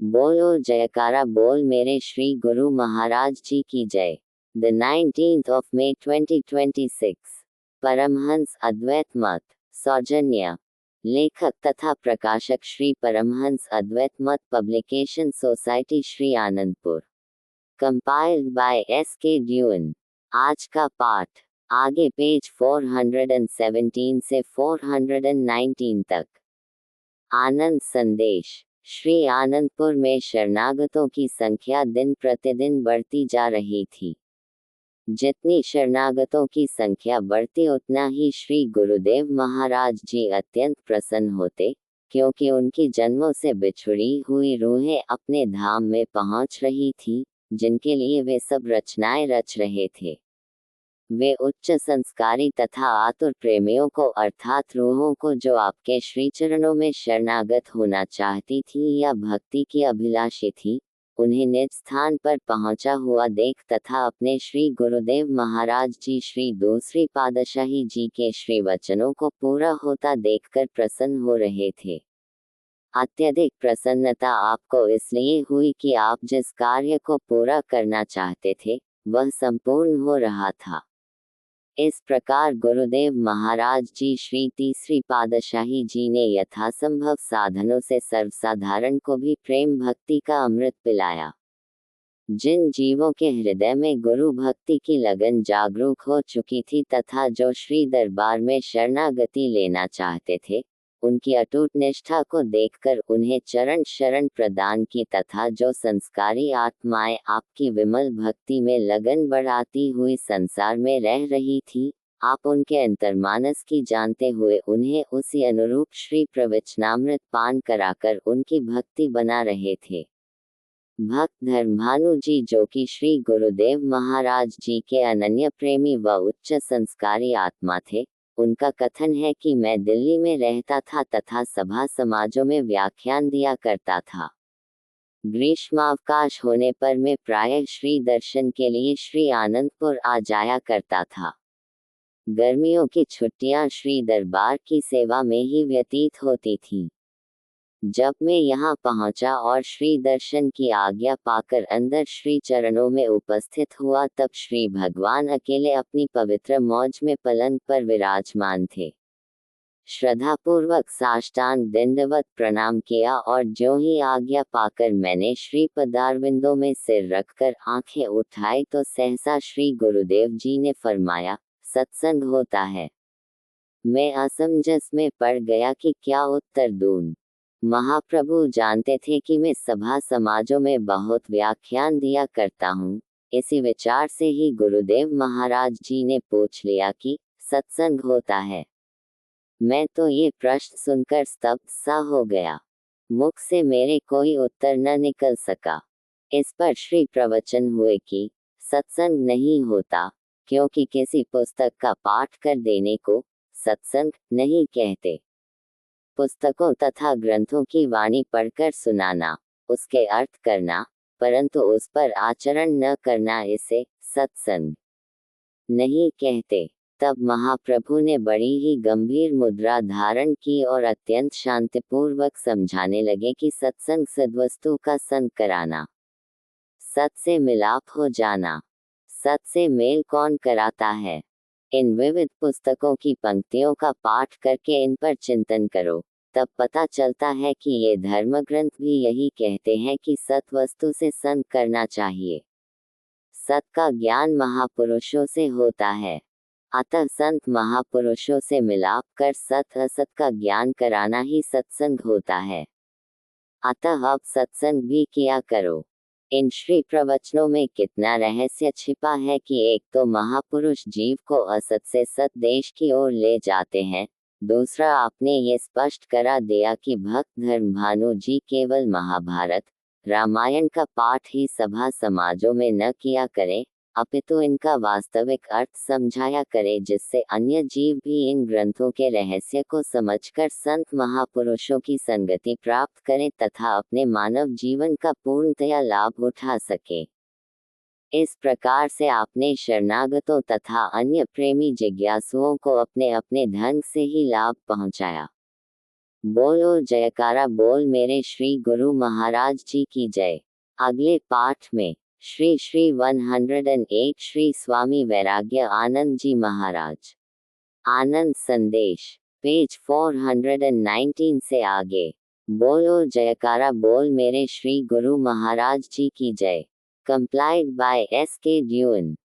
बोलो जयकारा बोल मेरे श्री गुरु महाराज जी की जय। The 19th of May 2026। Paramhans Advait Mat. सौजन्य लेखक तथा प्रकाशक Shri Paramhans Advait Mat publication society Shri Anandpur. Compiled by S.K. ड्यून। आज का पाठ आगे पेज 417 से 419 तक। आनंद संदेश। श्री आनंदपुर में शरणागतों की संख्या दिन प्रतिदिन बढ़ती जा रही थी। जितनी शरणागतों की संख्या बढ़ती उतना ही श्री गुरुदेव महाराज जी अत्यंत प्रसन्न होते, क्योंकि उनकी जन्मों से बिछुड़ी हुई रूहें अपने धाम में पहुंच रही थी, जिनके लिए वे सब रचनाएं रच रहे थे। वे उच्च संस्कारी तथा आतुर प्रेमियों को अर्थात रूहों को जो आपके श्री चरणों में शरणागत होना चाहती थी या भक्ति की अभिलाषी थी, उन्हें निज स्थान पर पहुंचा हुआ देख तथा अपने श्री गुरुदेव महाराज जी श्री दूसरी पातशाही जी के श्री वचनों को पूरा होता देखकर प्रसन्न हो रहे थे। अत्यधिक प्रसन्नता आपको इसलिए हुई कि आप जिस कार्य को पूरा करना चाहते थे वह संपूर्ण हो रहा था। इस प्रकार गुरुदेव महाराज जी श्री तीसरी पातशाही जी ने यथासंभव साधनों से सर्वसाधारण को भी प्रेम भक्ति का अमृत पिलाया। जिन जीवों के हृदय में गुरु भक्ति की लगन जागरूक हो चुकी थी तथा जो श्री दरबार में शरणागति लेना चाहते थे, उनकी अटूट निष्ठा को देखकर उन्हें चरण शरण प्रदान की तथा जो संस्कारी आत्माएं आपकी विमल भक्ति में लगन बढ़ाती हुई संसार में रह रही थी, आप उनके अंतर्मानस की जानते हुए उन्हें उसी अनुरूप श्री प्रवचनामृत पान कराकर उनकी भक्ति बना रहे थे। भक्त धर्मभानु जी जो कि श्री गुरुदेव महाराज जी के अनन्य प्रेमी व उच्च संस्कारी आत्मा थे, उनका कथन है कि मैं दिल्ली में रहता था तथा सभा समाजों में व्याख्यान दिया करता था। ग्रीष्मावकाश होने पर मैं प्रायः श्री दर्शन के लिए श्री आनंदपुर आ जाया करता था। गर्मियों की छुट्टियां श्री दरबार की सेवा में ही व्यतीत होती थीं। जब मैं यहाँ पहुँचा और श्री दर्शन की आज्ञा पाकर अंदर श्री चरणों में उपस्थित हुआ तब श्री भगवान अकेले अपनी पवित्र मौज में पलंग पर विराजमान थे। श्रद्धापूर्वक साष्टांग दंडवत प्रणाम किया और ज्यों ही आज्ञा पाकर मैंने श्री पदारविंदों में सिर रखकर आंखें उठाई तो सहसा श्री गुरुदेव जी ने फरमाया, सत्संग होता है। मैं असमंजस में पड़ गया कि क्या उत्तर दूं। महाप्रभु जानते थे कि मैं सभा समाजों में बहुत व्याख्यान दिया करता हूँ। इसी विचार से ही गुरुदेव महाराज जी ने पूछ लिया कि सत्संग होता है। मैं तो ये प्रश्न सुनकर स्तब्ध सा हो गया। मुख से मेरे कोई उत्तर न निकल सका। इस पर श्री प्रवचन हुए कि सत्संग नहीं होता, क्योंकि किसी पुस्तक का पाठ कर देने को सत्संग नहीं कहते। पुस्तकों तथा ग्रंथों की वाणी पढ़कर सुनाना, उसके अर्थ करना, परंतु उस पर आचरण न करना, इसे सत्संग नहीं कहते। तब महाप्रभु ने बड़ी ही गंभीर मुद्रा धारण की और अत्यंत शांतिपूर्वक समझाने लगे कि सत्संग सद्वस्तु का संग कराना, सत से मिलाप हो जाना। सत से मेल कौन कराता है? इन विविध पुस्तकों की पंक्तियों का पाठ करके इन पर चिंतन करो, तब पता चलता है कि ये धर्म ग्रंथ भी यही कहते हैं कि सत वस्तु से संग करना चाहिए। सत का ज्ञान महापुरुषों से होता है, अतः संत महापुरुषों से मिलाप कर सत असत का ज्ञान कराना ही सत्संग होता है। अतः अब सत्संग भी किया करो। इन श्री प्रवचनों में कितना रहस्य छिपा है कि एक तो महापुरुष जीव को असत से सत देश की ओर ले जाते हैं, दूसरा आपने ये स्पष्ट करा दिया कि भक्त धर्मभानु जी केवल महाभारत रामायण का पाठ ही सभा समाजों में न किया करें, अपितु इनका वास्तविक अर्थ समझाया करे, जिससे अन्य जीव भी इन ग्रंथों के रहस्य को समझकर संत महापुरुषों की संगति प्राप्त करें तथा अपने मानव जीवन का पूर्णतया लाभ उठा सके। इस प्रकार से आपने शरणागतों तथा अन्य प्रेमी जिज्ञासुओं को अपने अपने ढंग से ही लाभ पहुंचाया। बोलो जयकारा बोल मेरे श्री गुरु महाराज जी की जय। अगले पाठ में श्री श्री 108 श्री स्वामी वैराग्य आनंद जी महाराज आनंद संदेश पेज 419 से आगे। बोलो जयकारा बोल मेरे श्री गुरु महाराज जी की जय। Compiled by S.K. Dewan।